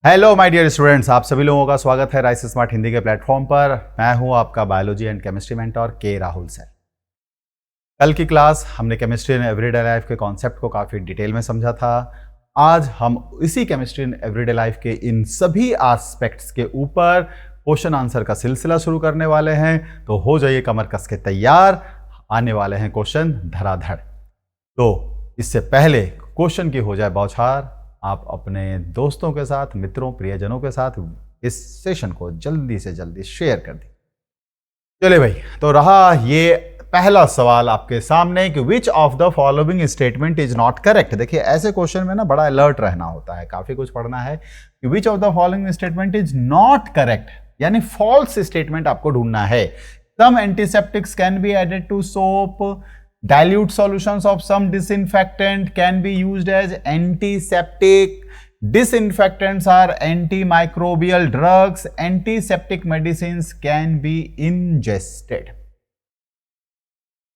Hello my dear students, आप सभी लोगों का स्वागत है राइस स्मार्ट हिंदी के प्लेटफॉर्म पर। मैं हूं आपका बायोलॉजी एंड केमिस्ट्री मेंटर के राहुल सर। कल की क्लास हमने केमिस्ट्री इन एवरीडे लाइफ के कॉन्सेप्ट को काफ़ी डिटेल में समझा था। आज हम इसी केमिस्ट्री इन एवरीडे लाइफ के इन सभी एस्पेक्ट्स के ऊपर क्वेश्चन आंसर का सिलसिला शुरू करने वाले हैं। तो हो जाइए कमर कस के तैयार, आने वाले हैं क्वेश्चन धड़ाधड़। तो इससे पहले क्वेश्चन की हो जाए बौछार, आप अपने दोस्तों के साथ, मित्रों, प्रियजनों के साथ इस सेशन को जल्दी से जल्दी शेयर कर दी। चलिए भाई, तो रहा ये पहला सवाल आपके सामने कि which of the following statement is not correct. देखिए ऐसे क्वेश्चन में ना बड़ा अलर्ट रहना होता है, काफी कुछ पढ़ना है कि which of the following statement is not correct, यानी फॉल्स स्टेटमेंट आपको ढूंढना है। Some antiseptics can be added to soap, dilute solutions of some disinfectant can be used as antiseptic, disinfectants are antimicrobial drugs, antiseptic medicines can be ingested।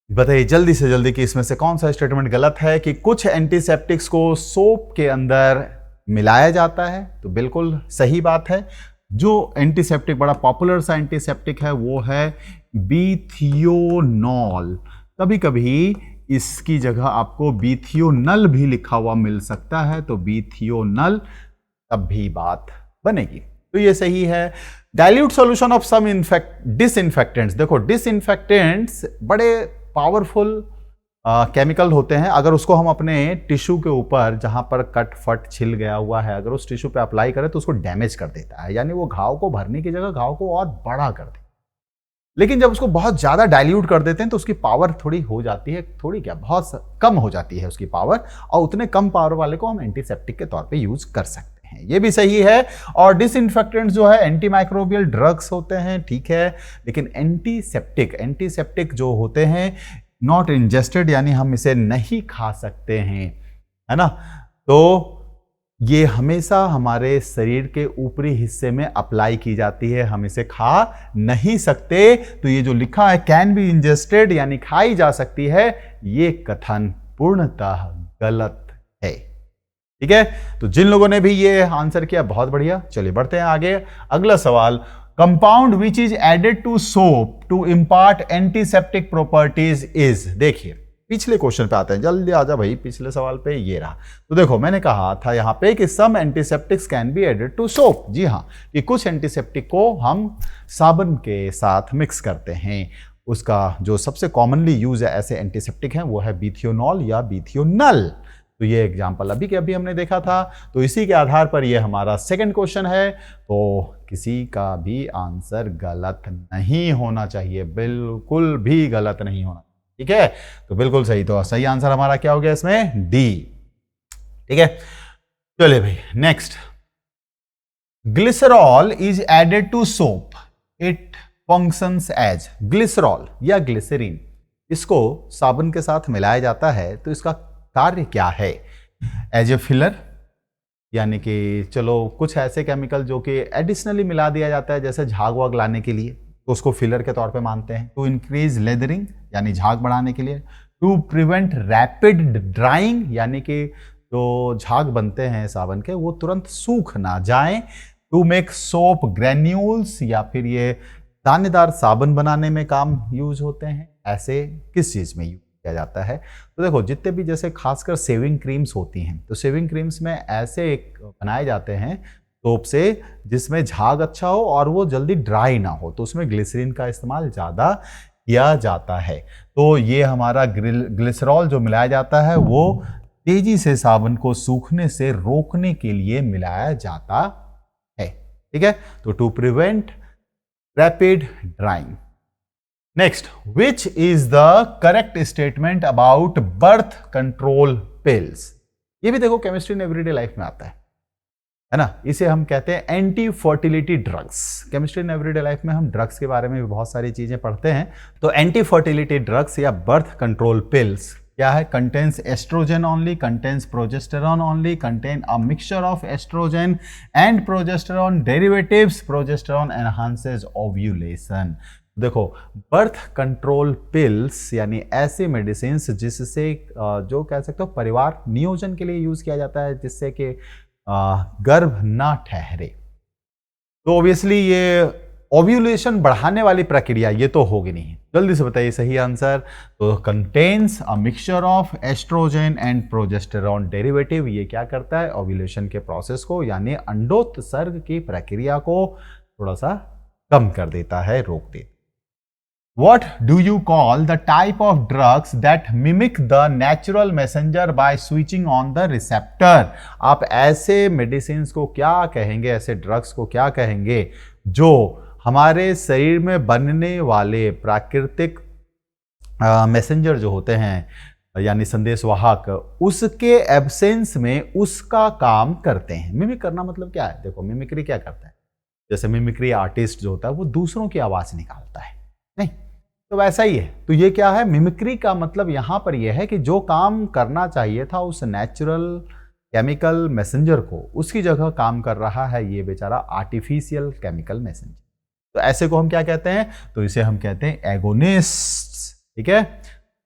बताइए जल्दी से जल्दी कि इसमें से कौन सा स्टेटमेंट गलत है कि कुछ एंटीसेप्टिक्स को सोप के अंदर मिलाया जाता है। तो बिल्कुल सही बात है। जो एंटीसेप्टिक बड़ा पॉपुलर सा एंटीसेप्टिक है वो है बीथियोनॉल। कभी कभी इसकी जगह आपको बीथियोनल भी लिखा हुआ मिल सकता है, तो बीथियोनल तब भी बात बनेगी। तो ये सही है। Dilute solution of some disinfectants. देखो डिसइंफेक्टेंट्स बड़े पावरफुल केमिकल होते हैं। अगर उसको हम अपने टिश्यू के ऊपर जहां पर कट फट छिल गया हुआ है, अगर उस टिश्यू पे अप्लाई करें तो उसको डैमेज कर देता है, यानी वो घाव को भरने की जगह घाव को और बड़ा कर देता है। लेकिन जब उसको बहुत ज्यादा डाइल्यूट कर देते हैं तो उसकी पावर थोड़ी हो जाती है, थोड़ी क्या बहुत कम हो जाती है उसकी पावर, और उतने कम पावर वाले को हम एंटीसेप्टिक के तौर पे यूज कर सकते हैं। ये भी सही है। और डिसइंफेक्टेंट्स जो है एंटीमाइक्रोबियल ड्रग्स होते हैं, ठीक है, लेकिन एंटीसेप्टिक जो होते हैं नॉट इंजेस्टेड, यानी हम इसे नहीं खा सकते हैं, है ना। तो ये हमेशा हमारे शरीर के ऊपरी हिस्से में अप्लाई की जाती है, हम इसे खा नहीं सकते। तो ये जो लिखा है कैन बी इंजेस्टेड यानी खाई जा सकती है, ये कथन पूर्णतः गलत है। ठीक है, तो जिन लोगों ने भी ये आंसर किया बहुत बढ़िया। चलिए बढ़ते हैं आगे। अगला सवाल, compound which is added to soap to impart antiseptic properties is. देखिए पिछले क्वेश्चन पे आते हैं, जल्दी आ जा भाई। पिछले सवाल पे ये रहा। तो देखो मैंने कहा था यहां पे कि some antiseptics can be added to soap. जी हां, कि कुछ एंटीसेप्टिक को हम साबुन के साथ मिक्स करते हैं। उसका जो सबसे कॉमनली यूज है ऐसे एंटीसेप्टिक हैं वो है बीथियोनॉल या बीथियोनल। तो ये एग्जाम्पल अभी के अभी हमने देखा था। तो इसी के आधार पर ये हमारा सेकेंड क्वेश्चन है। तो किसी का भी आंसर गलत नहीं होना चाहिए, बिल्कुल भी गलत नहीं होना। ठीक है, तो बिल्कुल सही। तो सही आंसर हमारा क्या हो गया इसमें? डी। ठीक है, चलिए भाई next. Glycerol is added to soap, it functions as. Glycerol या ग्लिसरीन, इसको साबुन के साथ मिलाया जाता है, तो इसका कार्य क्या है? एज ए फिलर, यानी कि चलो कुछ ऐसे केमिकल जो कि एडिशनली मिला दिया जाता है जैसे झाग वाग लाने के लिए, तो उसको फिलर के तौर पे मानते हैं। टू इंक्रीज लेदरिंग, यानी झाग बढ़ाने के लिए। टू प्रिवेंट रैपिड ड्राइंग, यानी कि जो झाग बनते हैं साबुन के वो तुरंत सूख ना जाएं। टू मेक सोप ग्रेन्यूल्स, या फिर ये दानेदार साबुन बनाने में काम यूज होते हैं। ऐसे किस चीज में यूज किया जाता है? तो देखो जितने भी जैसे खासकर सेविंग क्रीम्स होती हैं, तो सेविंग क्रीम्स में ऐसे एक बनाए जाते हैं सोप से जिसमें झाग अच्छा हो और वो जल्दी ड्राई ना हो, तो उसमें ग्लिसरीन का इस्तेमाल ज़्यादा किया जाता है। तो ये हमारा ग्लिसरॉल जो मिलाया जाता है वो तेजी से साबुन को सूखने से रोकने के लिए मिलाया जाता है। ठीक है, तो to prevent rapid drying. Next, which is the correct statement about birth control pills? ये भी देखो केमिस्ट्री इन एवरीडे लाइफ में आता है ना। इसे हम कहते हैं anti fertility drugs. Chemistry in everyday life में हम ड्रग्स के बारे में भी बहुत सारी चीजें पढ़ते हैं। तो एंटी फर्टिलिटी ड्रग्स या बर्थ कंट्रोल पिल्स क्या है? Contains estrogen only, contains progesterone only, contain a mixture of estrogen and progesterone derivatives, progesterone enhances ovulation. देखो बर्थ कंट्रोल पिल्स यानी ऐसे मेडिसिन जिससे जो कह सकते हो परिवार नियोजन के लिए यूज किया जाता है, जिससे कि गर्भ ना ठहरे। तो ऑब्वियसली ये ओव्यूलेशन बढ़ाने वाली प्रक्रिया ये तो होगी नहीं। जल्दी से बताइए सही आंसर। तो contains a mixture of estrogen and progesterone derivative, ये क्या करता है, ओव्यूलेशन के प्रोसेस को यानी अंडोत्सर्ग की प्रक्रिया को थोड़ा सा कम कर देता है, रोक देता है। What do you call the type of drugs that mimic the natural messenger by switching on the receptor? आप ऐसे मेडिसिन को क्या कहेंगे, ऐसे ड्रग्स को क्या कहेंगे जो हमारे शरीर में बनने वाले प्राकृतिक मैसेंजर जो होते हैं यानी संदेशवाहक, उसके एब्सेंस में उसका काम करते हैं। मिमिक करना मतलब क्या है? देखो मिमिक्री क्या करता है, जैसे मिमिक्री आर्टिस्ट जो होता है वो दूसरों की आवाज निकालता है, नहीं तो वैसा ही है। तो ये क्या है, मिमिक्री का मतलब यहां पर यह है कि जो काम करना चाहिए था उस नेचुरल केमिकल मैसेंजर को, उसकी जगह काम कर रहा है ये बेचारा आर्टिफिशियल केमिकल मैसेंजर। तो ऐसे को हम क्या कहते हैं, तो इसे हम कहते हैं एगोनिस्ट। ठीक है,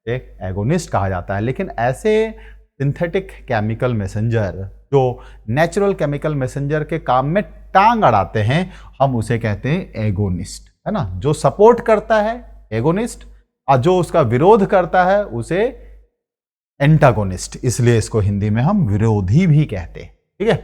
एक एगोनिस्ट कहा जाता है। लेकिन ऐसे सिंथेटिक केमिकल मैसेंजर जो नेचुरल केमिकल मैसेंजर के काम में टांग अड़ाते हैं, हम उसे कहते हैं एगोनिस्ट, है ना। जो सपोर्ट करता है एगोनिस्ट, और जो उसका विरोध करता है उसे एंटागोनिस्ट। इसलिए इसको हिंदी में हम विरोधी भी कहते हैं। ठीक है,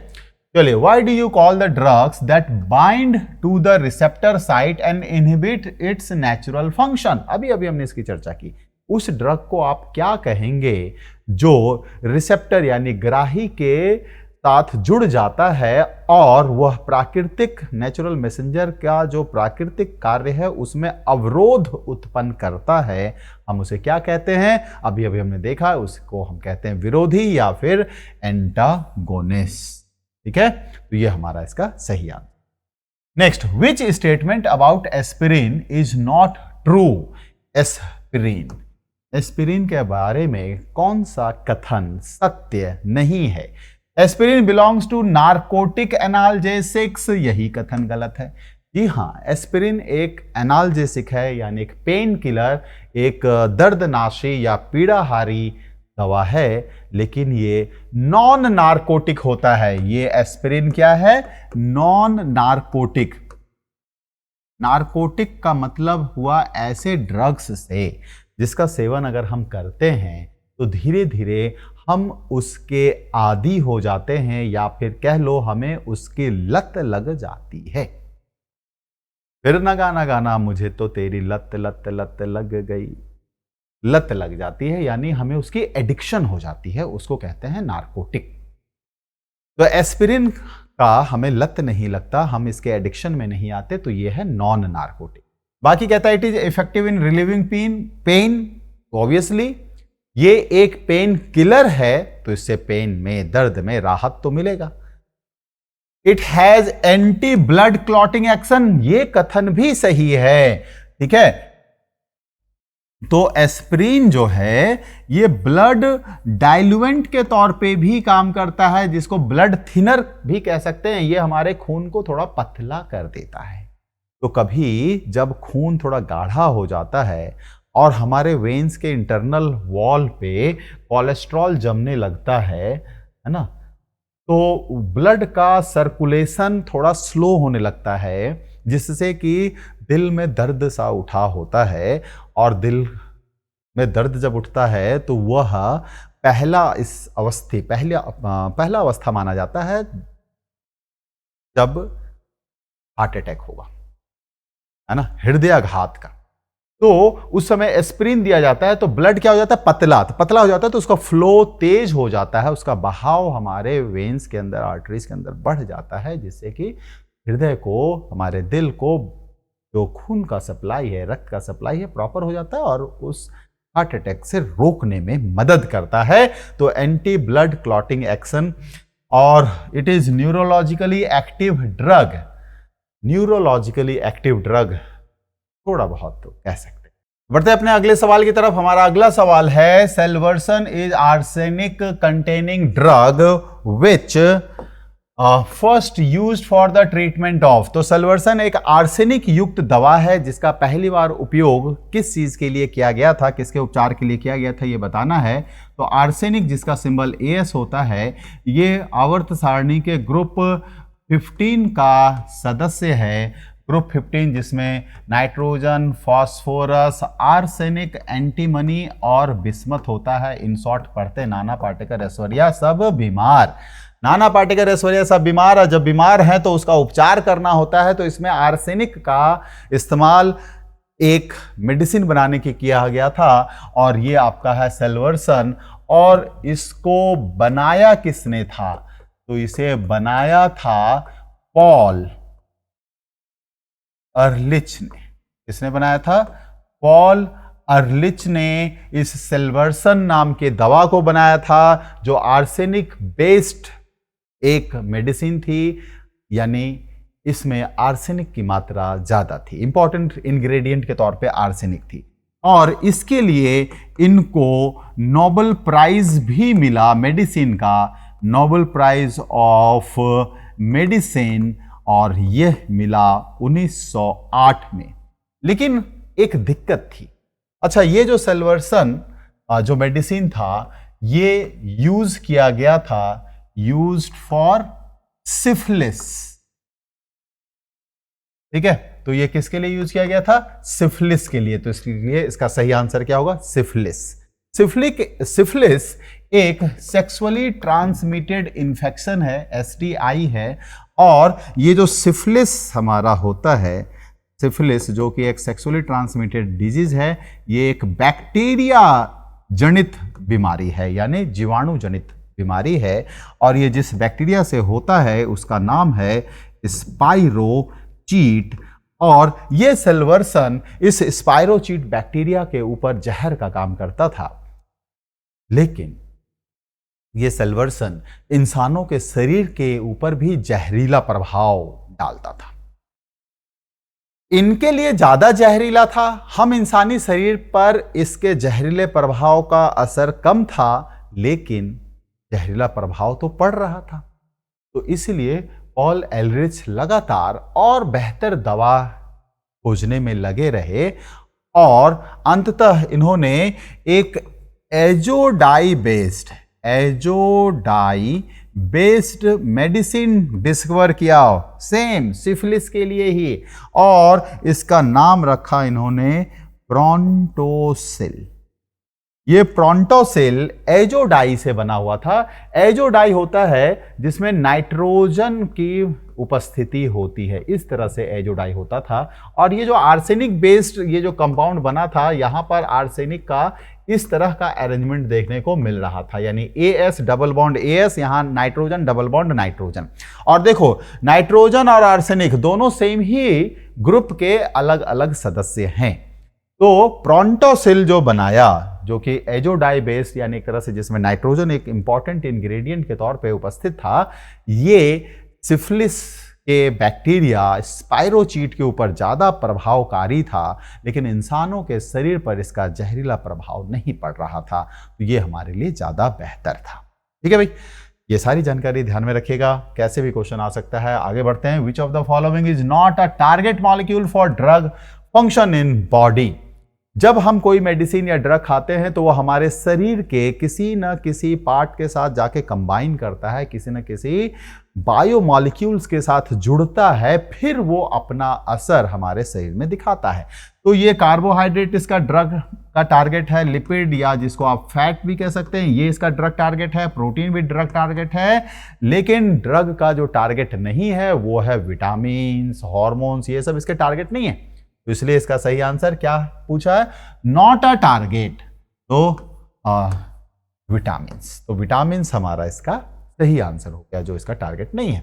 चलिए, why do you call the drugs that bind to the receptor site and inhibit its natural function? अभी अभी हमने इसकी चर्चा की। उस ड्रग को आप क्या कहेंगे जो रिसेप्टर यानी ग्राही के साथ जुड़ जाता है और वह प्राकृतिक नेचुरल मैसेंजर का जो प्राकृतिक कार्य है उसमें अवरोध उत्पन्न करता है, हम उसे क्या कहते हैं? अभी अभी हमने देखा, उसको हम कहते हैं विरोधी या फिर एंटागोनिस्ट। ठीक है, तो ये हमारा इसका सही answer. Next, which statement about aspirin is not true? Aspirin के बारे में कौन सा कथन सत्य नहीं है? Aspirin belongs to narcotic analgesics, यही कथन गलत है। जी हाँ, एस्पिरिन एक एनाल्जेसिक है यानी एक पेन किलर, एक दर्दनाशी या पीड़ाहारी दवा है, लेकिन ये नॉन नार्कोटिक होता है। ये एस्पिरिन क्या है? Non narcotic. नार्कोटिक का मतलब हुआ ऐसे ड्रग्स से जिसका सेवन अगर हम करते हैं तो धीरे धीरे हम उसके आदी हो जाते हैं, या फिर कह लो हमें उसकी लत लग जाती है। फिर न गाना गाना मुझे तो तेरी लत लत लत लग गई, लत लग जाती है यानी हमें उसकी एडिक्शन हो जाती है, उसको कहते हैं नार्कोटिक। तो एस्पिरिन का हमें लत नहीं लगता, हम इसके एडिक्शन में नहीं आते, तो ये है नॉन नार्कोटिक। बाकी कहता है it is effective in relieving pain, obviously ये एक पेन किलर है तो इससे पेन में, दर्द में राहत तो मिलेगा। It has anti blood clotting action, ये कथन भी सही है। ठीक है, तो एस्पिरिन जो है ये ब्लड डाइल्यूएंट के तौर पे भी काम करता है, जिसको ब्लड थिनर भी कह सकते हैं। ये हमारे खून को थोड़ा पतला कर देता है। तो कभी जब खून थोड़ा गाढ़ा हो जाता है और हमारे वेन्स के इंटरनल वॉल पे कोलेस्ट्रॉल जमने लगता है ना, तो ब्लड का सर्कुलेशन थोड़ा स्लो होने लगता है, जिससे कि दिल में दर्द सा उठा होता है। और दिल में दर्द जब उठता है तो वह पहला अवस्था माना जाता है जब हार्ट अटैक होगा, है ना, हृदयाघात का। तो उस समय एस्पिरिन दिया जाता है तो ब्लड क्या हो जाता है? पतला। तो पतला हो जाता है तो उसका फ्लो तेज हो जाता है, उसका बहाव हमारे वेन्स के अंदर, आर्टरीज के अंदर बढ़ जाता है, जिससे कि हृदय को, हमारे दिल को जो खून का सप्लाई है, रक्त का सप्लाई है, प्रॉपर हो जाता है और उस हार्ट अटैक से रोकने में मदद करता है। तो एंटी ब्लड क्लॉटिंग एक्शन, और it is neurologically active drug. Neurologically active drug थोड़ा बहुत तो कह सकते हैं। बढ़ते अपने अगले सवाल की तरफ। हमारा अगला सवाल है, salvarsan is arsenic containing drug which first used for the treatment of, तो सल्वर्सन एक आर्सेनिक युक्त दवा है जिसका पहली बार उपयोग किस चीज के लिए किया गया था, किसके उपचार के लिए किया गया था, ये बताना है। तो आर्सेनिक जिसका सिंबल AS होता है, ये आवर्त सारणी के ग्रुप 15 का सदस्य है। ग्रुप 15 जिसमें नाइट्रोजन, फास्फोरस, आर्सेनिक, एंटीमनी और बिस्मथ होता है। इन शॉर्ट पढ़ते नाना पाटेकर ऐश्वर्या सब बीमार। नाना पाटेकर ऐश्वर्या सब बीमार, और जब बीमार है तो उसका उपचार करना होता है। तो इसमें आर्सेनिक का इस्तेमाल एक मेडिसिन बनाने के किया गया था, और ये आपका है सल्वर्सन। और इसको बनाया किसने था, तो इसे बनाया था पॉल अर्लिच ने। किसने बनाया था, पॉल अर्लिच ने इस सल्वर्सन नाम के दवा को बनाया था, जो आर्सेनिक बेस्ड एक मेडिसिन थी, यानी इसमें आर्सेनिक की मात्रा ज्यादा थी, इंपॉर्टेंट इंग्रेडिएंट के तौर पे आर्सेनिक थी। और इसके लिए इनको नोबेल प्राइज भी मिला, मेडिसिन का नोबेल प्राइज ऑफ मेडिसिन, और यह मिला 1908 में। लेकिन एक दिक्कत थी। अच्छा, ये जो सल्वर्सन जो मेडिसिन था, ये यूज किया गया था, यूज्ड फॉर सिफिलिस। ठीक है, तो ये किसके लिए यूज किया गया था, सिफिलिस के लिए। तो इसके लिए इसका सही आंसर क्या होगा, सिफिलिस। सिफिलिस एक सेक्सुअली ट्रांसमिटेड इंफेक्शन है, STI है। और ये जो सिफिलिस हमारा होता है, सिफिलिस जो कि एक सेक्सुअली ट्रांसमिटेड डिजीज है, ये एक बैक्टीरिया जनित बीमारी है, यानी जीवाणु जनित बीमारी है। और ये जिस बैक्टीरिया से होता है उसका नाम है स्पाइरोचीट। और ये सल्वर्सन इस स्पाइरोचीट बैक्टीरिया के ऊपर जहर का काम करता था। लेकिन ये सल्वर्सन इंसानों के शरीर के ऊपर भी जहरीला प्रभाव डालता था। इनके लिए ज्यादा जहरीला था, हम इंसानी शरीर पर इसके जहरीले प्रभाव का असर कम था, लेकिन जहरीला प्रभाव तो पड़ रहा था। तो इसलिए पॉल एलरिच लगातार और बेहतर दवा खोजने में लगे रहे, और अंततः इन्होंने एक एजोडाई बेस्ड मेडिसिन डिस्कवर किया, सेम सिफिलिस के लिए ही, और इसका नाम रखा इन्होंने प्रोंटोसिल। ये प्रोंटोसिल एजोडाई से बना हुआ था। एजोडाई होता है जिसमें नाइट्रोजन की उपस्थिति होती है, इस तरह से एजोडाई होता था। और ये जो आर्सेनिक बेस्ड ये जो कंपाउंड बना था, यहां पर आर्सेनिक का इस तरह का अरेंजमेंट देखने को मिल रहा था, यानी AS डबल बॉन्ड AS, यहां नाइट्रोजन डबल बॉन्ड नाइट्रोजन। और देखो, नाइट्रोजन और आर्सेनिक दोनों सेम ही ग्रुप के अलग अलग सदस्य हैं। तो प्रोंटोसिल जो बनाया, जो कि एजोडाई बेस्ड, यानी एक तरह से जिसमें नाइट्रोजन एक इंपॉर्टेंट इंग्रेडिएंट के तौर पे उपस्थित था, ये सिफिलिस के बैक्टीरिया स्पाइरोचीट के ऊपर ज्यादा प्रभावकारी था, लेकिन इंसानों के शरीर पर इसका जहरीला प्रभाव नहीं पड़ रहा था। तो ये हमारे लिए ज्यादा बेहतर था। ठीक है भाई, ये सारी जानकारी ध्यान में रखिएगा, कैसे भी क्वेश्चन आ सकता है। आगे बढ़ते हैं। विच of the following is not a target molecule for drug function in body. जब हम कोई मेडिसिन या ड्रग खाते हैं तो वो हमारे शरीर के किसी न किसी पार्ट के साथ जाके कंबाइन करता है, किसी न किसी बायोमॉलिक्यूल्स के साथ जुड़ता है, फिर वो अपना असर हमारे शरीर में दिखाता है। तो ये कार्बोहाइड्रेट इसका ड्रग का टारगेट है, लिपिड या जिसको आप फैट भी कह सकते हैं, ये इसका ड्रग टारगेट है, प्रोटीन भी ड्रग टारगेट है। लेकिन ड्रग का जो टारगेट नहीं है वो है विटामिन्स, हॉर्मोन्स, ये सब इसके टारगेट नहीं है। तो इसलिए इसका सही आंसर क्या पूछा है, नॉट अ टारगेट, तो विटामिन्स। तो विटामिन्स हमारा इसका सही आंसर हो गया, जो इसका टारगेट नहीं है।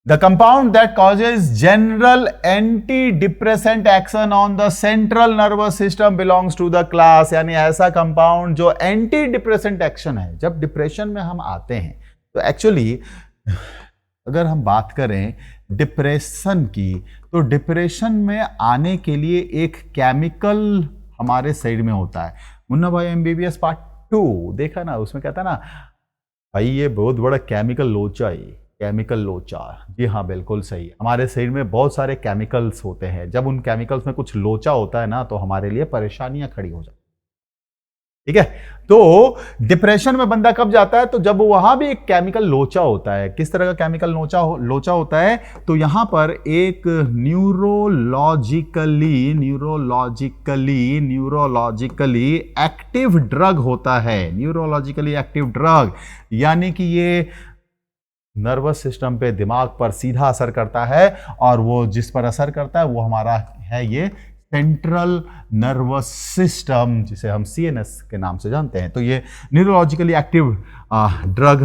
The compound that causes general antidepressant action on the central nervous system belongs to the class, यानी ऐसा कंपाउंड जो एंटी डिप्रेसेंट एक्शन है। जब डिप्रेशन में हम आते हैं तो एक्चुअली अगर हम बात करें डिप्रेशन की, तो डिप्रेशन में आने के लिए एक केमिकल हमारे शरीर में होता है। मुन्ना भाई MBBS पार्ट 2 देखा ना, उसमें कहता ना भाई ये बहुत बड़ा केमिकल लोचा है, केमिकल लोचा, जी हाँ बिल्कुल सही। हमारे शरीर में बहुत सारे केमिकल्स होते हैं, जब उन केमिकल्स में कुछ लोचा होता है ना तो हमारे लिए परेशानियां खड़ी हो जाती, ठीक है। तो डिप्रेशन में बंदा कब जाता है, तो जब वहां भी एक केमिकल लोचा होता है। किस तरह का केमिकल लोचा होता है, तो यहां पर एक न्यूरोलॉजिकली एक्टिव ड्रग होता है। न्यूरोलॉजिकली एक्टिव ड्रग यानी कि ये नर्वस सिस्टम पे, दिमाग पर सीधा असर करता है, और वो जिस पर असर करता है वो हमारा है ये सेंट्रल नर्वस सिस्टम, जिसे हम सीएनएस के नाम से जानते हैं। तो ये न्यूरोलॉजिकली एक्टिव ड्रग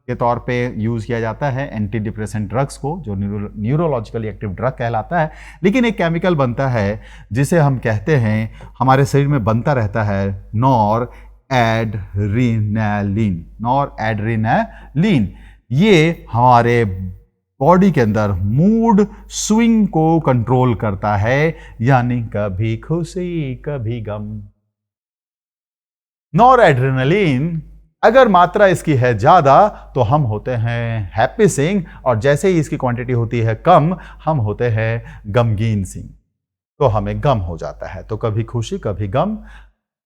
के तौर पे यूज किया जाता है एंटी डिप्रेसेंट ड्रग्स को, जो न्यूरोलॉजिकली एक्टिव ड्रग कहलाता है। लेकिन एक केमिकल बनता है जिसे हम कहते हैं, हमारे शरीर में बनता रहता है नॉर एड्रेनालिन। ये हमारे बॉडी के अंदर मूड स्विंग को कंट्रोल करता है, यानी कभी खुशी कभी गम। नॉर एड्रेनालिन अगर मात्रा इसकी है ज्यादा तो हम होते हैं हैप्पी सिंह, और जैसे ही इसकी क्वांटिटी होती है कम हम होते हैं गमगीन सिंह। तो हमें गम हो जाता है, तो कभी खुशी कभी गम।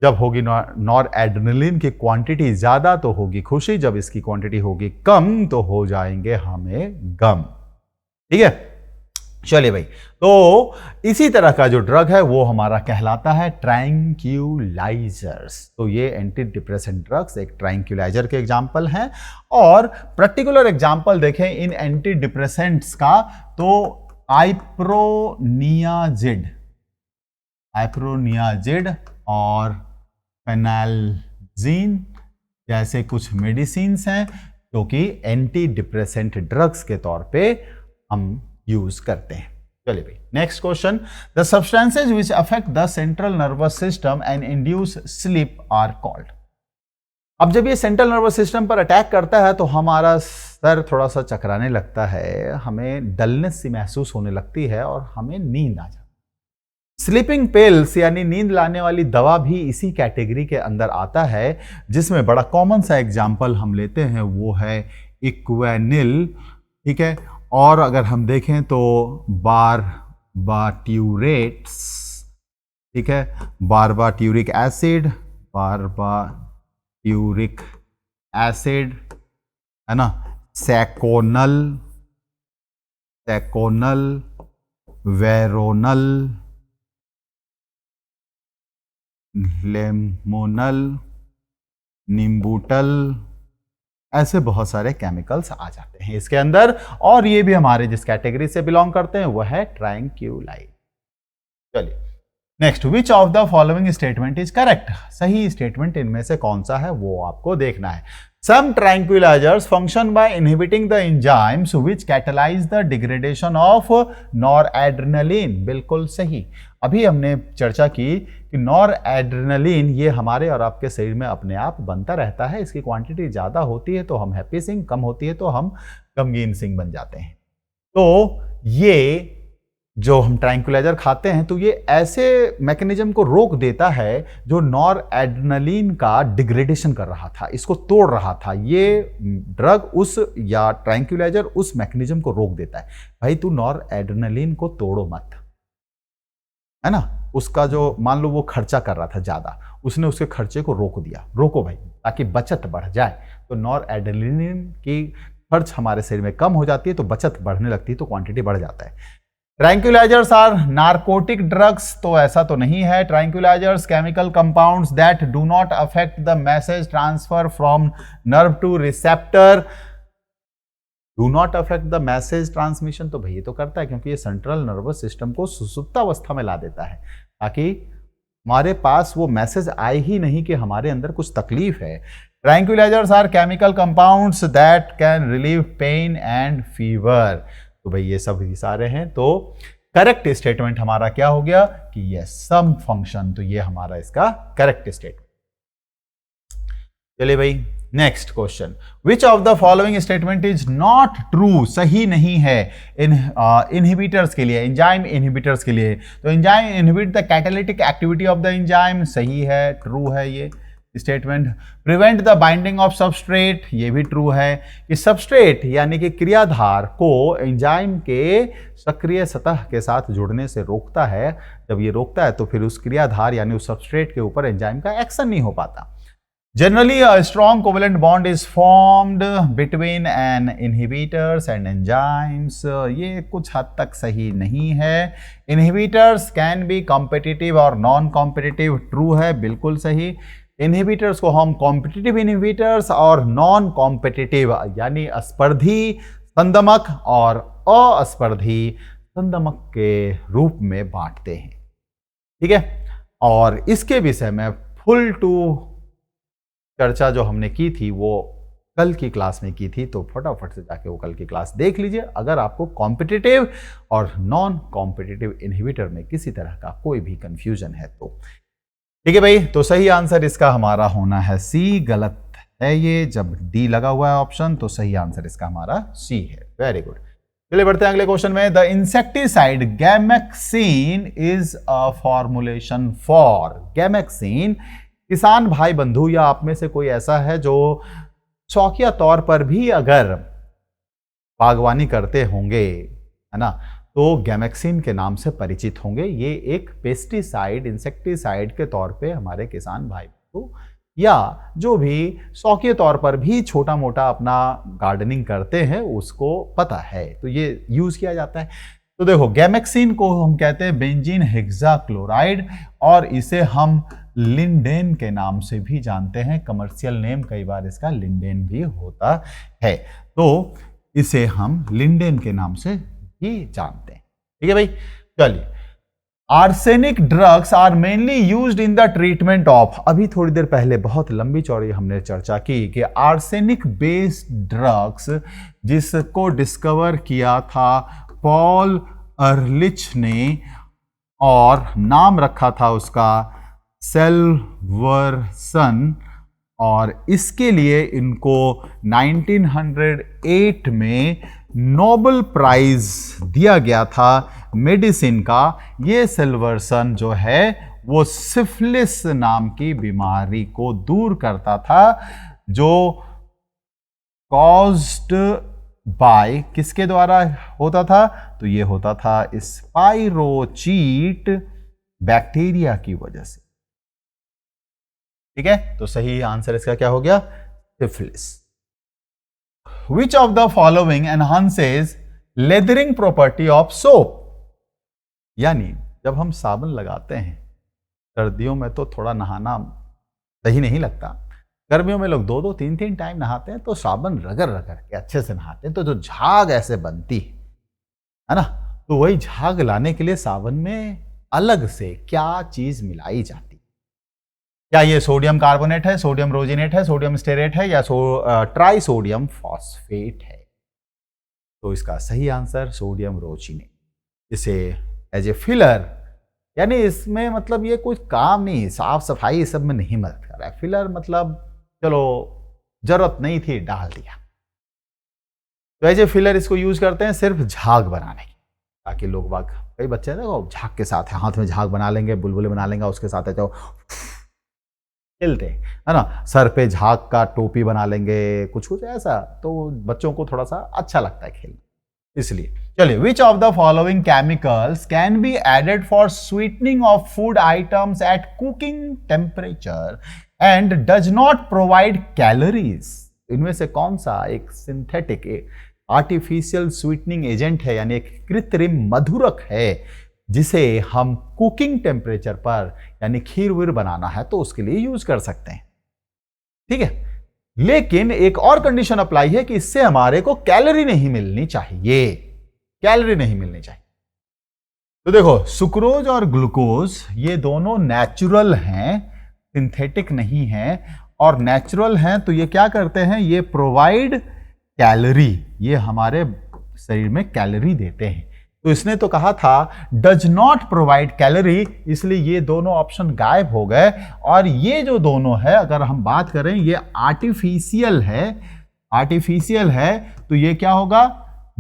जब होगी नॉर एड्रेनलिन की क्वांटिटी ज्यादा तो होगी खुशी, जब इसकी क्वांटिटी होगी कम तो हो जाएंगे हमें गम, ठीक है। चलिए भाई, तो इसी तरह का जो ड्रग है वो हमारा कहलाता है ट्रैंक्यूलाइजर्स। तो ये एंटी डिप्रेसेंट ड्रग्स एक ट्रैंक्यूलाइजर के एग्जांपल हैं। और पर्टिकुलर एग्जांपल देखें इन एंटी डिप्रेसेंट्स का, तो आइप्रोनियाजिड और फेनाल्जीन जैसे कुछ मेडिसिन्स हैं जो कि एंटी डिप्रेसेंट ड्रग्स के तौर पे हम यूज करते हैं। चलिए भाई, next question. The substances which affect the central nervous system and induce sleep are called. अब जब ये सेंट्रल नर्वस सिस्टम पर अटैक करता है तो हमारा सर थोड़ा सा चकराने लगता है, हमें डलनेस सी महसूस होने लगती है और हमें नींद आ जाती है। स्लीपिंग पिल्स यानी नींद लाने वाली दवा भी इसी कैटेगरी के अंदर आता है, जिसमें बड़ा कॉमन सा एग्जाम्पल हम लेते हैं वो है इक्वेनिल, ठीक है। और अगर हम देखें तो बारबाट्यूरेट्स, ठीक है, बारबाट्यूरिक एसिड है ना, सैकोनल, वेरोनल, लेमोनल, निम्बूटल, ऐसे बहुत सारे केमिकल्स आ जाते हैं इसके अंदर। और ये भी हमारे जिस कैटेगरी से बिलोंग करते हैं वह है ट्रैंक्यूलाइज। चलिए next, which of the following statement is correct. सही स्टेटमेंट इनमें से कौन सा है वो आपको देखना है। Some tranquilizers function by inhibiting the enzymes which catalyze the degradation of noradrenaline। बिल्कुल सही। अभी हमने चर्चा की कि नॉरएड्रेनालिन ये हमारे और आपके शरीर में अपने आप बनता रहता है। इसकी क्वांटिटी ज़्यादा होती है तो हम हैप्पी सिंह, कम होती है तो हम गमगीन सिंह बन जाते हैं। तो ये जो हम ट्रैंक्विलाइजर खाते हैं तो ये ऐसे मैकेनिज्म को रोक देता है जो नॉरएड्रेनालिन का डिग्रेडेशन कर रहा था, इसको तोड़ रहा था। ये ड्रग उस या ट्रैंक्विलाइजर उस मैकेनिज्म को रोक देता है। भाई तू नॉरएड्रेनालिन को तोड़ो मत, है ना। उसका जो मान लो वो खर्चा कर रहा था ज्यादा, उसने उसके खर्चे को रोक दिया। रोको भाई ताकि बचत बढ़ जाए। तो नॉरएड्रेनालिन की खर्च हमारे शरीर में कम हो जाती है तो बचत बढ़ने लगती है, तो क्वांटिटी बढ़ जाता है। ट्रैंक्विलाइजर्स आर नार्कोटिक ड्रग्स, तो ऐसा तो नहीं है। Tranquillisers chemical compounds that do not affect the message transfer from nerve two receptor. Do not affect the message transmission, तो भाई ये तो करता है, क्योंकि ये सेंट्रल नर्वस सिस्टम को सुसुप्तावस्था में ला देता है ताकि हमारे पास वो मैसेज आए ही नहीं कि हमारे अंदर कुछ तकलीफ है। Tranquilizers are chemical compounds that can relieve pain and fever. तो भाई ये सब ही सारे हैं। तो करेक्ट स्टेटमेंट हमारा क्या हो गया कि ये सम फंक्शन, तो ये हमारा इसका करेक्ट स्टेटमेंट। चलिए भाई next question, which of the following statement is not true. सही नहीं है इनहिबिटर्स के लिए, एंजाइम इनहिबिटर्स के लिए। तो enzyme inhibit the catalytic activity of the enzyme, सही है, ट्रू है ये। Statement. Prevent the binding of substrate, ये भी ट्रू है कि सबस्ट्रेट यानी कि क्रियाधार को एंजाइम के सक्रिय सतह के साथ जुड़ने से रोकता है। जब ये रोकता है तो फिर उस क्रियाधार यानी उस सबस्ट्रेट के ऊपर एंजाइम का एक्शन नहीं हो पाता। Generally, a strong covalent bond is formed between an inhibitors and enzymes. ये कुछ हद तक सही नहीं है। Inhibitors can be competitive और non-competitive, true है, बिल्कुल सही। Inhibitors को हम competitive inhibitors और non-competitive यानी स्पर्धी संदमक और अस्पर्धी संदमक के रूप में बांटते हैं। ठीक है, और इसके विषय में फुल टू चर्चा जो हमने की थी वो कल की क्लास में की थी, तो फटाफट से जाके वो कल की क्लास देख लीजिए अगर आपको कॉम्पिटिटिव और नॉन कॉम्पिटिटिव इनहिबिटर में किसी तरह का कोई भी कंफ्यूजन है तो। ठीक है भाई, तो सही आंसर इसका हमारा होना है सी, गलत है ये। जब डी लगा हुआ है ऑप्शन तो सही आंसर इसका हमारा सी है। वेरी गुड, चलिए बढ़ते हैं अगले क्वेश्चन में। The insecticide gammexane is a formulation for. Gammexane, किसान भाई बंधु या आप में से कोई ऐसा है जो शौकिया तौर पर भी अगर बागवानी करते होंगे, है ना, तो गैमेक्सिन के नाम से परिचित होंगे। ये एक पेस्टिसाइड, इंसेक्टिसाइड के तौर पे हमारे किसान भाई बंधु या जो भी शौकिया तौर पर भी छोटा मोटा अपना गार्डनिंग करते हैं उसको पता है, तो ये यूज किया जाता है। तो देखो, गैमेक्सिन को हम कहते हैं बेंजीन हेक्साक्लोराइड और इसे हम लिंडेन के नाम से भी जानते हैं। कमर्शियल नेम कई बार इसका लिंडेन भी होता है, तो इसे हम लिंडेन के नाम से भी जानते हैं। ठीक है भाई, चलिए। Arsenic drugs are mainly used in the treatment of. अभी थोड़ी देर पहले बहुत लंबी चौड़ी हमने चर्चा की कि आर्सेनिक बेस्ड ड्रग्स जिसको डिस्कवर किया था पॉल अर्लिच ने और नाम रखा था उसका सेल्वर्सन, और इसके लिए इनको 1908 में नोबेल प्राइज दिया गया था मेडिसिन का। ये सेल्वर्सन जो है वो सिफिलिस नाम की बीमारी को दूर करता था जो कॉज्ड बाय किसके द्वारा होता था, तो ये होता था स्पाइरोचीट बैक्टीरिया की वजह से। ठीक है, तो सही आंसर इसका क्या हो गया, syphilis. Which of the following enhances lathering property of soap. यानी जब हम साबुन लगाते हैं सर्दियों में तो थोड़ा नहाना सही नहीं लगता, गर्मियों में लोग 2-2, 3-3 टाइम नहाते हैं, तो साबुन रगड़ रगड़ के अच्छे से नहाते हैं, तो जो झाग ऐसे बनती है ना, तो वही झाग लाने के लिए साबुन में अलग से क्या चीज मिलाई जाती। क्या ये सोडियम कार्बोनेट है, सोडियम रोजिनेट है, सोडियम स्टेरेट है या ट्राई सोडियम फॉस्फेट है? तो इसका सही आंसर सोडियम रोजिनेट। इसे एज ए फिलर, यानी इसमें मतलब ये कोई काम नहीं, साफ सफाई इस सब में नहीं मदद कर रहा है। फिलर मतलब चलो जरूरत नहीं थी डाल दिया, तो एज ए फिलर इसको यूज करते हैं सिर्फ झाग बनाने की, ताकि लोग बाग, कई बच्चे देखो झाग के साथ है, हाथ में झाग बना लेंगे, बुलबुले बना लेंगे, उसके साथ है जो खेलते है ना, सर पे झाग का टोपी बना लेंगे, कुछ कुछ ऐसा, तो बच्चों को थोड़ा सा अच्छा लगता है खेलना, इसलिए। चलिए, which of the following chemicals can be added for sweetening of food items at cooking temperature and does not provide calories. इनमें से कौन सा एक सिंथेटिक आर्टिफिशियल स्वीटनिंग एजेंट है, यानी एक कृत्रिम मधुरक है, जिसे हम कुकिंग टेम्परेचर पर यानी खीर वीर बनाना है तो उसके लिए यूज कर सकते हैं। ठीक है, लेकिन एक और कंडीशन अप्लाई है कि इससे हमारे को कैलोरी नहीं मिलनी चाहिए, कैलोरी नहीं मिलनी चाहिए। तो देखो, सुक्रोज और ग्लूकोज ये दोनों नेचुरल हैं, सिंथेटिक नहीं हैं, और नेचुरल हैं तो ये क्या करते हैं, ये प्रोवाइड कैलोरी, ये हमारे शरीर में कैलोरी देते हैं। तो इसने तो कहा था डज नॉट प्रोवाइड कैलोरी, इसलिए ये दोनों ऑप्शन गायब हो गए। और ये जो दोनों है, अगर हम बात करें, ये आर्टिफिशियल है, आर्टिफिशियल है, तो ये क्या होगा,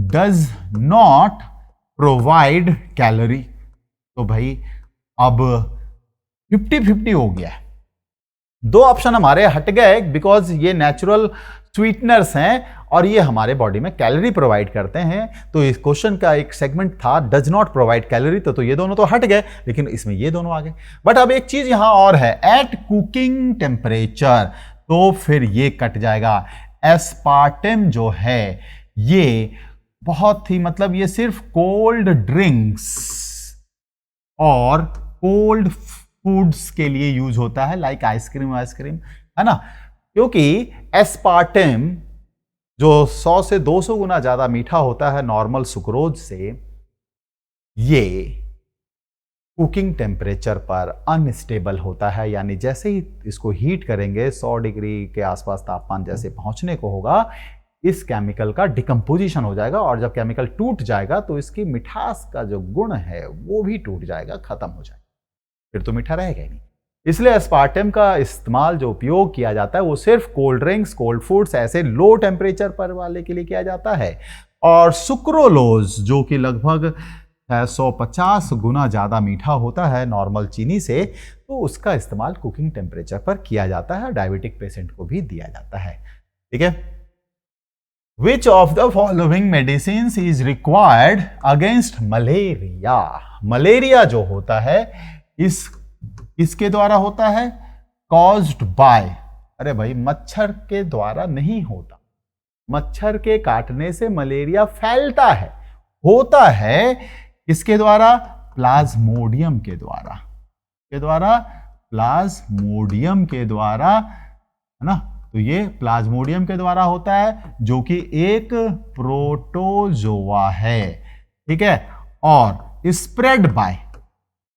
डज नॉट प्रोवाइड कैलोरी। तो भाई अब 50-50 हो गया है, दो ऑप्शन हमारे हट गए बिकॉज ये नेचुरल स्वीटनर्स हैं और ये हमारे बॉडी में कैलोरी प्रोवाइड करते हैं। तो इस क्वेश्चन का एक सेगमेंट था डज नॉट प्रोवाइड कैलोरी, तो ये दोनों तो हट गए, लेकिन इसमें ये दोनों आ गए। बट अब एक चीज यहां और है, एट कुकिंग टेम्परेचर, तो फिर ये कट जाएगा। एस्पार्टेम जो है ये बहुत ही मतलब ये सिर्फ कोल्ड ड्रिंक्स और कोल्ड फूड्स के लिए यूज होता है, लाइक आइसक्रीम है ना, क्योंकि एस्पार्टेम जो 100 से 200 गुना ज्यादा मीठा होता है नॉर्मल सुक्रोज से, ये कुकिंग टेम्परेचर पर अनस्टेबल होता है। यानी जैसे ही इसको हीट करेंगे 100 डिग्री के आसपास तापमान जैसे पहुंचने को होगा, इस केमिकल का डिकम्पोजिशन हो जाएगा और जब केमिकल टूट जाएगा तो इसकी मिठास का जो गुण है वो भी टूट जाएगा, खत्म हो जाएगा, फिर तो मीठा रहेगा ही नहीं। इसलिए एस्पार्टेम का इस्तेमाल जो उपयोग किया जाता है वो सिर्फ कोल्ड ड्रिंक्स, कोल्ड फूड्स, ऐसे लो टेम्परेचर पर वाले के लिए किया जाता है। और सुक्रोलोज जो कि लगभग 150 गुना ज्यादा मीठा होता है नॉर्मल चीनी से, तो उसका इस्तेमाल कुकिंग टेम्परेचर पर किया जाता है, डायबिटिक पेशेंट को भी दिया जाता है। ठीक है, विच of the following medicine is required against malaria. Malaria जो होता है इसके द्वारा होता है, कॉज्ड बाय, अरे भाई मच्छर के द्वारा नहीं होता, मच्छर के काटने से मलेरिया फैलता है, होता है किसके द्वारा, प्लाज्मोडियम के द्वारा, प्लाज्मोडियम के द्वारा, है ना। तो ये प्लाज्मोडियम के द्वारा होता है जो कि एक प्रोटोजोआ है, ठीक है, और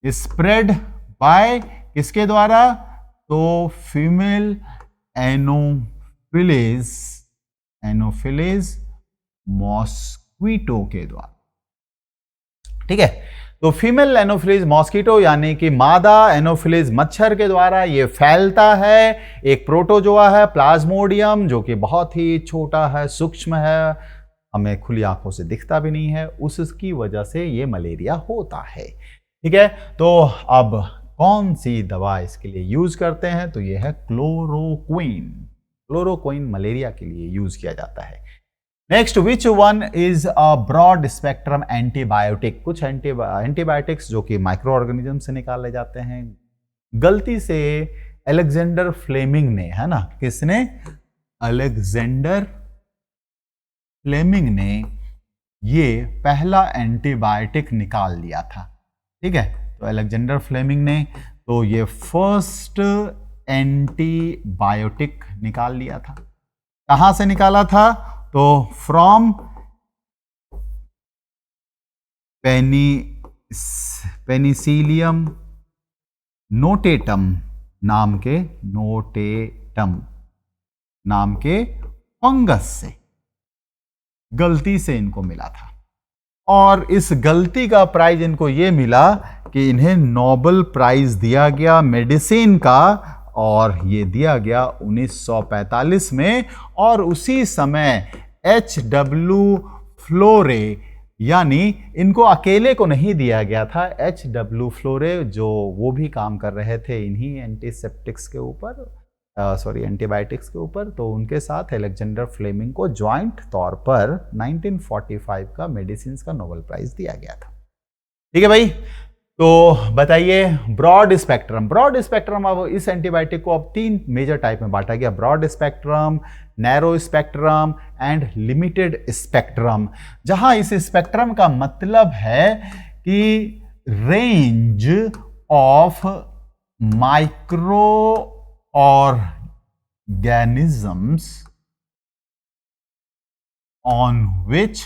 स्प्रेड बाय किसके द्वारा, तो फीमेल एनोफिलीज मॉस्क्वीटो के द्वारा। ठीक है, तो फीमेल एनोफिलीज मॉस्किटो यानी कि मादा एनोफिलीज मच्छर के द्वारा ये फैलता है। एक प्रोटोजोआ है प्लाज्मोडियम जो कि बहुत ही छोटा है, सूक्ष्म है, हमें खुली आंखों से दिखता भी नहीं है, उसकी वजह से ये मलेरिया होता है। ठीक है, तो अब कौन सी दवा इसके लिए यूज करते हैं, तो ये है क्लोरोक्विन मलेरिया के लिए यूज किया जाता है। Next, which one is a broad spectrum antibiotic. कुछ एंटीबायोटिक्स जो कि माइक्रो ऑर्गेनिज्म से निकाले जाते हैं, गलती से अलेक्जेंडर फ्लेमिंग ने, है ना, किसने, अलेक्जेंडर फ्लेमिंग ने ये पहला एंटीबायोटिक निकाल दिया था। ठीक है, तो अलेक्जेंडर फ्लेमिंग ने तो ये फर्स्ट एंटीबायोटिक निकाल लिया था। कहां से निकाला था, तो फ्रॉम पेनिसिलियम नोटेटम नाम के फंगस से गलती से इनको मिला था। और इस गलती का प्राइज इनको ये मिला कि इन्हें नोबेल प्राइज दिया गया मेडिसिन का, और ये दिया गया 1945 में। और उसी समय H.W. फ्लोरे, यानी इनको अकेले को नहीं दिया गया था, H.W. फ्लोरे जो वो भी काम कर रहे थे इन्हीं एंटीसेप्टिक्स के ऊपर, एंटीबायोटिक्स के ऊपर, तो उनके साथ अलेक्जेंडर फ्लेमिंग को ज्वाइंट तौर पर 1945 का मेडिसिन का नोबेल प्राइज दिया गया था। ठीक है भाई, तो बताइए ब्रॉड स्पेक्ट्रम अब इस एंटीबायोटिक को अब 3 मेजर टाइप में बांटा गया, broad spectrum, narrow spectrum and limited spectrum. जहां इस स्पेक्ट्रम का मतलब है कि range of micro organisms on which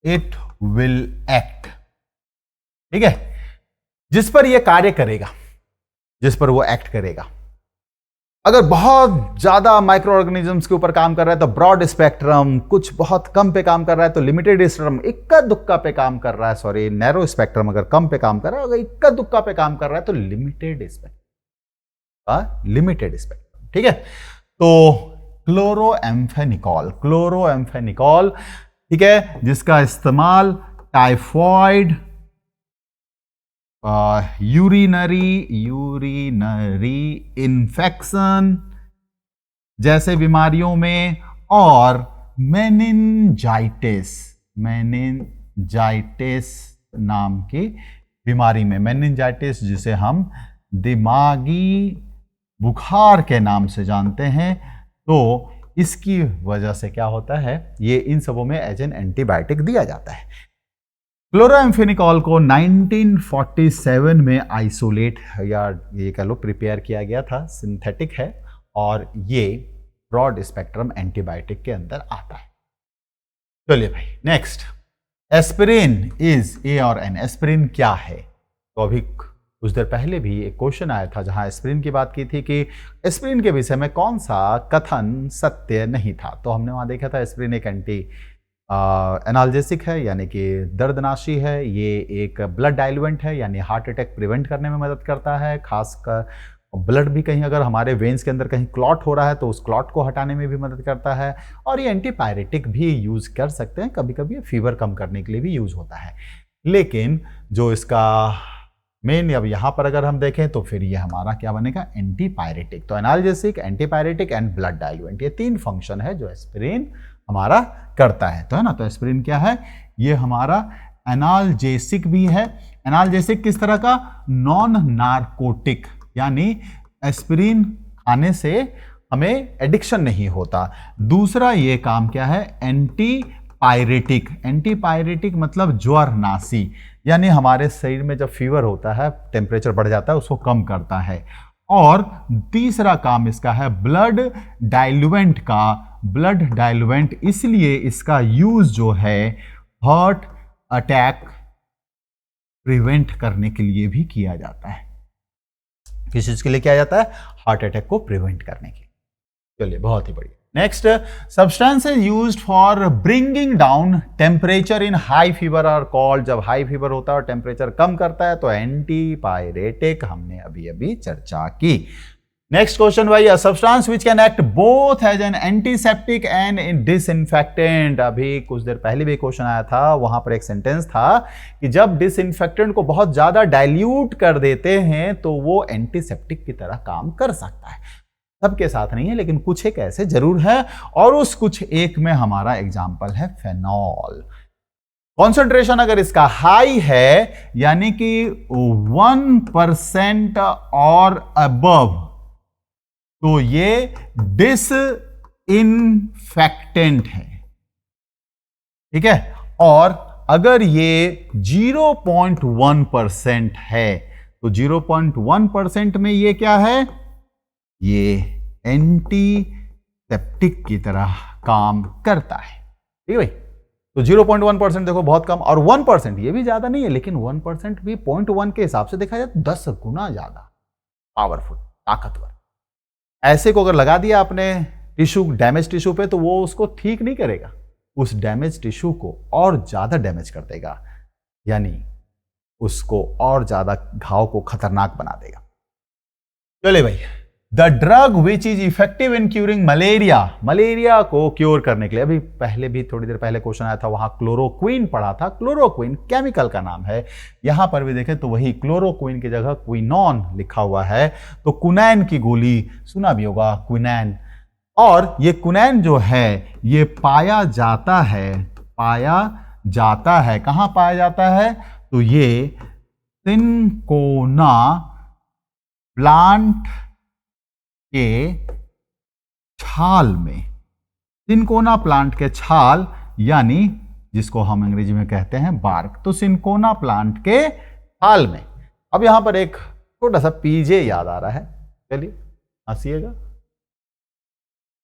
it will act। ठीक है, जिस पर यह कार्य करेगा, जिस पर वो एक्ट करेगा। अगर बहुत ज्यादा माइक्रो ऑर्गेनिजम्स के ऊपर काम कर रहा है तो ब्रॉड स्पेक्ट्रम, कुछ बहुत कम पे काम कर रहा है तो लिमिटेड स्पेक्ट्रम, इक्का दुक्का पे काम कर रहा है, नैरो स्पेक्ट्रम अगर कम पे काम कर रहा है, अगर इक्का दुक्का पे काम कर रहा है तो लिमिटेड स्पेक्ट्रम। ठीक है, तो क्लोरोएम्फेनिकॉल, ठीक है, जिसका इस्तेमाल टाइफॉइड, यूरिनरी इन्फेक्शन जैसे बीमारियों में, और मेनिनजाइटिस नाम की बीमारी में। मेनिनजाइटिस जिसे हम दिमागी बुखार के नाम से जानते हैं, तो इसकी वजह से क्या होता है, ये इन सबों में एज एन एंटीबायोटिक दिया जाता है। क्लोराम्फेनिकॉल को 1947 में आइसोलेट या ये कह लो प्रिपेयर किया गया था, सिंथेटिक है, और ये ब्रॉड स्पेक्ट्रम एंटीबायोटिक के अंदर आता है। चलिए भाई नेक्स्ट, एस्पिरिन इज ए और एन। एस्पिरिन क्या है? तो अभी कुछ देर पहले भी एक क्वेश्चन आया था जहां एस्पिरिन की बात की थी कि एस्पिरिन के विषय में कौन सा कथन सत्य नहीं था। तो हमने वहां देखा था एस्पिरिन एक एंटी एनाल्जेसिक है, यानी कि दर्दनाशी है। ये एक ब्लड डाइल्यूएंट है, यानी हार्ट अटैक प्रिवेंट करने में मदद करता है। खासकर ब्लड भी कहीं अगर हमारे वेन्स के अंदर कहीं क्लॉट हो रहा है तो उस क्लॉट को हटाने में भी मदद करता है। और ये एंटीपायरेटिक भी यूज कर सकते हैं, कभी कभी फीवर कम करने के लिए भी यूज होता है। लेकिन जो इसका मेन, अब यहाँ पर अगर हम देखें तो फिर ये हमारा क्या बनेगा, एंटीपायरेटिक। तो analgesic, antipyretic and blood diluent, ये तीन फंक्शन है जो एस्पिरिन हमारा करता है। तो है ना, तो एस्पिरिन क्या है, ये हमारा एनाल्जेसिक भी है। एनाल्जेसिक किस तरह का, नॉन नार्कोटिक, यानी एस्पिरिन खाने से हमें एडिक्शन नहीं होता। दूसरा ये काम क्या है, एंटीपायरेटिक। एंटीपायरेटिक मतलब ज्वरनाशी, यानी हमारे शरीर में जब फीवर होता है, टेम्परेचर बढ़ जाता है, उसको कम करता है। और तीसरा काम इसका है ब्लड डाइल्यूएंट का। ब्लड डाइल्यूएंट इसलिए इसका यूज जो है हार्ट अटैक प्रिवेंट करने के लिए भी किया जाता है। किस चीज के लिए किया जाता है, हार्ट अटैक को प्रिवेंट करने के लिए। चलिए बहुत ही बढ़िया। Next, substances used for bringing down temperature in high fever are called. जब हाई फीवर होता है और टेम्परेचर कम करता है तो एंटीपायरेटिक, हमने अभी अभी चर्चा की। नेक्स्ट क्वेश्चन भाई, a substance which can act both as an antiseptic and disinfectant. अभी कुछ देर पहले भी क्वेश्चन आया था, वहां पर एक सेंटेंस था कि जब डिसइंफेक्टेंट को बहुत ज्यादा डाइल्यूट कर देते हैं तो वो एंटीसेप्टिक की तरह काम कर सकता है। सबके साथ नहीं है, लेकिन कुछ एक ऐसे जरूर है, और उस कुछ एक में हमारा एग्जाम्पल है फेनॉल। कॉन्सेंट्रेशन अगर इसका हाई है, यानी कि 1% और अबव, तो ये डिसइंफेक्टेंट है, ठीक है। और अगर ये 0.1% है, तो 0.1% में ये क्या है, ये एंटीसेप्टिक की तरह काम करता है, ठीक है भाई। तो 0.1% देखो बहुत कम, और 1% ये भी ज्यादा नहीं है, लेकिन 1% भी 0.1 के हिसाब से देखा जाए तो 10 गुना ज्यादा पावरफुल, ताकतवर। ऐसे को अगर लगा दिया आपने टिश्यू, डैमेज टिश्यू पे, तो वो उसको ठीक नहीं करेगा, उस डैमेज टिश्यू को और ज्यादा डैमेज कर देगा, यानी उसको और ज्यादा घाव को खतरनाक बना देगा। चलिए भाई, the drug which is effective in curing malaria. Malaria को क्योर करने के लिए, अभी पहले भी थोड़ी देर पहले क्वेश्चन आया था, वहां क्लोरोक्विन पढ़ा था। क्लोरोक्विन केमिकल का नाम है, यहां पर भी देखें तो वही क्लोरोक्विन की जगह क्विनॉन लिखा हुआ है। तो क्विनैन की गोली सुना भी होगा, क्विनैन। और ये क्विनैन जो है ये पाया जाता है कहां पाया जाता है, तो ये सिनकोना प्लांट के छाल में, सिनकोना प्लांट के छाल, यानी जिसको हम अंग्रेजी में कहते हैं बार्क। तो सिनकोना प्लांट के छाल में। अब यहां पर एक छोटा सा पीजे याद आ रहा है, चलिए हंसिएगा।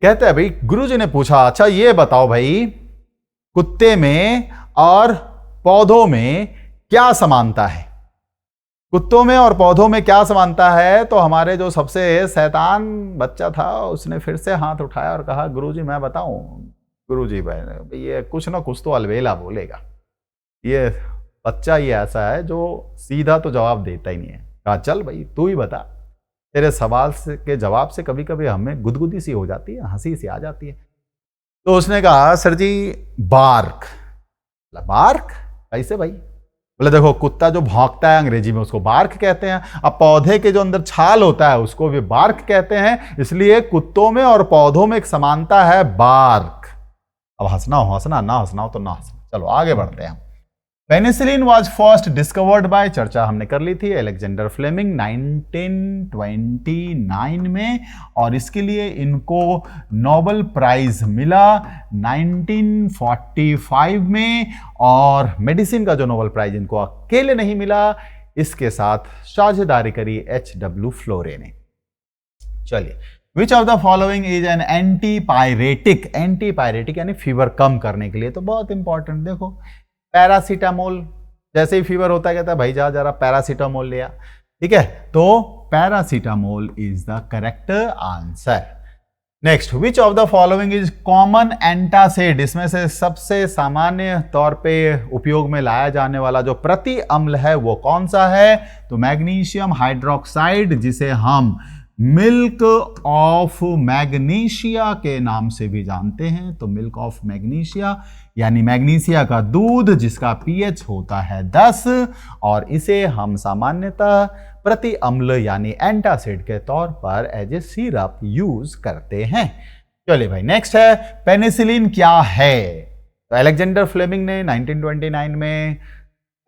कहते हैं भाई, गुरुजी ने पूछा, अच्छा ये बताओ भाई, कुत्ते में और पौधों में क्या समानता है? कुत्तों में और पौधों में क्या समानता है? तो हमारे जो सबसे शैतान बच्चा था उसने फिर से हाथ उठाया और कहा, गुरुजी मैं बताऊं? गुरुजी भाई ये कुछ ना कुछ तो अलबेला बोलेगा, ये बच्चा ही ऐसा है जो सीधा तो जवाब देता ही नहीं है। कहा चल भाई तू ही बता, तेरे सवाल के जवाब से कभी कभी हमें गुदगुदी सी हो जाती है, हंसी सी आ जाती है। तो उसने कहा, सर जी बार्क। बार्क कैसे भाई? बोले देखो कुत्ता जो भौंकता है अंग्रेजी में उसको बार्क कहते हैं, अब पौधे के जो अंदर छाल होता है उसको भी बार्क कहते हैं, इसलिए कुत्तों में और पौधों में एक समानता है, बार्क। अब हंसना हो हंसना, ना हंसना हो तो ना हंसना। चलो आगे बढ़ते हैं। Penicillin was first discovered by, चर्चा हमने कर ली थी, अलेक्जेंडर फ्लेमिंग 1929 में, और इसके लिए इनको नोबेल प्राइज मिला 1945 में। और मेडिसिन का जो नोबेल प्राइज इनको अकेले नहीं मिला, इसके साथ साझेदारी करी H.W. फ्लोरे ने। चलिए, which of the following is an antipyretic, antipyretic यानी फीवर कम करने के लिए, तो बहुत इंपॉर्टेंट, देखो पैरासीटामोल, जैसे ही फीवर होता है कहता है भाई जा जरा पैरासीटामोल लिया, ठीक है, तो paracetamol is the correct answer. Next, which of the following is common antacid, इसमें से सबसे सामान्य तौर पे उपयोग में लाया जाने वाला जो प्रति अम्ल है वो कौन सा है, तो मैग्नीशियम हाइड्रोक्साइड, जिसे हम मिल्क ऑफ मैग्नीशिया के नाम से भी जानते हैं। तो मिल्क ऑफ मैग्नीशिया यानी मैग्नीशिया का दूध जिसका पीएच होता है 10, और इसे हम सामान्यतः प्रति अम्ल यानी एंटासिड के तौर पर एज ए सिरप यूज करते हैं। चलिए भाई, नेक्स्ट है पेनिसिलिन क्या है। तो अलेक्जेंडर फ्लेमिंग ने 1929 में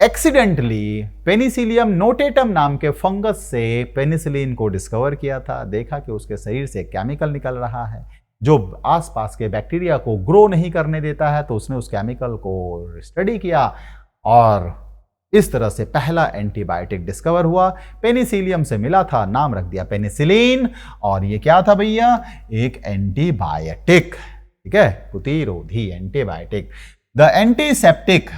एक्सीडेंटली पेनिसिलियम नोटेटम नाम के फंगस से पेनिसिलिन को डिस्कवर किया था। देखा कि उसके शरीर से केमिकल निकल रहा है जो आसपास के बैक्टीरिया को ग्रो नहीं करने देता है, तो उसने उस केमिकल को स्टडी किया और इस तरह से पहला एंटीबायोटिक डिस्कवर हुआ। पेनिसिलियम से मिला था, नाम रख दिया पेनिसिलिन, और ये क्या था भैया, एक एंटीबायोटिक, ठीक है, प्रतिरोधी antibiotic. The antiseptic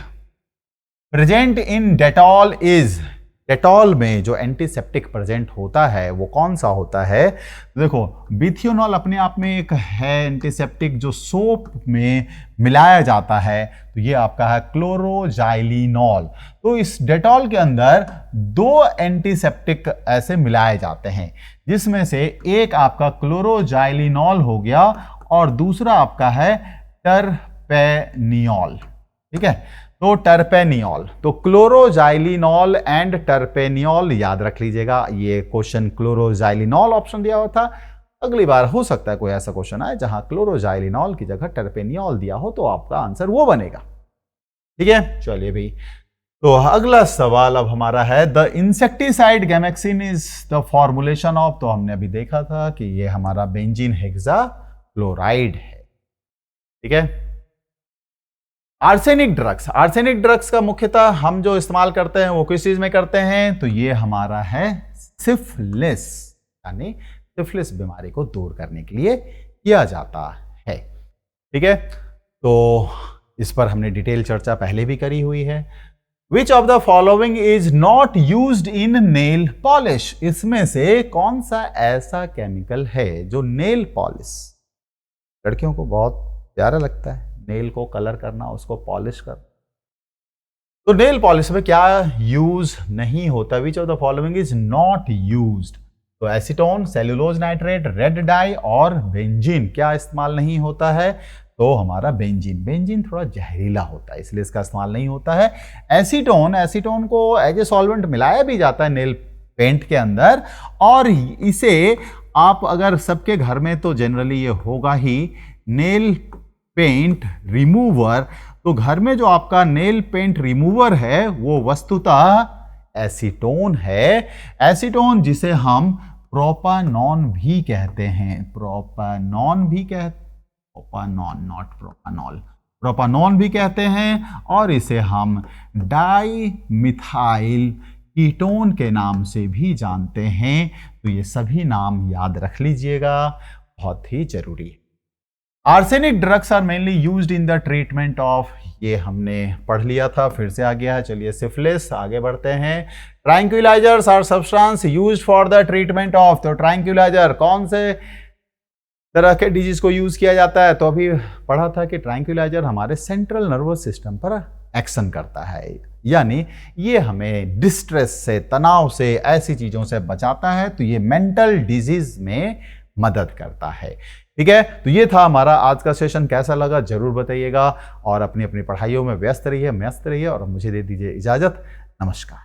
present in Dettol is, Dettol में जो एंटीसेप्टिक प्रेजेंट होता है वो कौन सा होता है, देखो बिथियोनॉल अपने आप में एक है एंटीसेप्टिक जो सोप में मिलाया जाता है, तो ये आपका है क्लोरोजाइलिनॉल। तो इस डेटॉल के अंदर 2 एंटीसेप्टिक ऐसे मिलाए जाते हैं, जिसमें से एक आपका क्लोरोजाइलिनॉल हो गया और दूसरा आपका है टर्पेनियोल, ठीक है, तो टर्पेनियोल। तो क्लोरोजाइलिनॉल एंड टर्पेनियोल याद रख लीजिएगा। ये क्वेश्चन क्लोरोजाइलिनॉल ऑप्शन दिया हुआ था, अगली बार हो सकता है कोई ऐसा क्वेश्चन आए जहां क्लोरोजाइलिनॉल की जगह टर्पेनियोल दिया हो, तो आपका आंसर वो बनेगा, ठीक है। चलिए भाई, तो अगला सवाल अब हमारा है, the insecticide gammexane is the formulation of, तो हमने अभी देखा था कि ये हमारा बेंजीन हेक्साक्लोराइड है, ठीक है। आर्सेनिक ड्रग्स, आर्सेनिक ड्रग्स का मुख्यतः हम जो इस्तेमाल करते हैं वो किस चीज में करते हैं, तो ये हमारा है सिफिलिस, यानी सिफिलिस बीमारी को दूर करने के लिए किया जाता है, ठीक है। तो इस पर हमने डिटेल चर्चा पहले भी करी हुई है। विच of the following is not used in nail polish, इसमें से कौन सा ऐसा केमिकल है जो नेल पॉलिश, लड़कियों को बहुत प्यारा लगता है नेल को कलर करना, उसको पॉलिश कर, तो नेल पॉलिश में क्या यूज नहीं होता, which of the following is not used, तो acetone, cellulose nitrate, red dye और बेंजीन, क्या इस्तेमाल नहीं होता है, तो हमारा बेंजीन, बेंजीन थोड़ा जहरीला होता है इसलिए इसका इस्तेमाल नहीं होता है। एसीटोन, एसीटोन को एज ए सॉल्वेंट मिलाया भी जाता है नेल पेंट के अंदर, और इसे आप अगर सबके घर में तो जनरली ये होगा ही नेल पेंट रिमूवर, तो घर में जो आपका नेल पेंट रिमूवर है वो वस्तुतः एसीटोन है। एसीटोन जिसे हम प्रोपानॉन भी कहते हैं, प्रोपानॉन भी प्रोपानॉन नॉट प्रोपानॉल, प्रोपानॉन भी कहते हैं, और इसे हम डाई मिथाइल कीटोन के नाम से भी जानते हैं। तो ये सभी नाम याद रख लीजिएगा, बहुत ही जरूरी है। Arsenic drugs are mainly used in the treatment of, ये हमने पढ़ लिया था, फिर से आ गया है। चलिए सिफिलिस, आगे बढ़ते हैं। Tranquilizers are substance used for the treatment of, तो ट्रैंक्विलाइजर कौन से तरह के डिजीज को यूज किया जाता है, तो अभी पढ़ा था कि ट्रैंक्विलाइजर हमारे सेंट्रल नर्वस सिस्टम पर एक्शन करता है, यानी ये हमें डिस्ट्रेस से, तनाव से, ऐसी चीजों से बचाता है, तो ये मेंटल डिजीज में मदद करता है, ठीक है। तो ये था हमारा आज का सेशन, कैसा लगा जरूर बताइएगा, और अपनी अपनी पढ़ाइयों में व्यस्त रहिए, और मुझे दे दीजिए इजाजत। नमस्कार।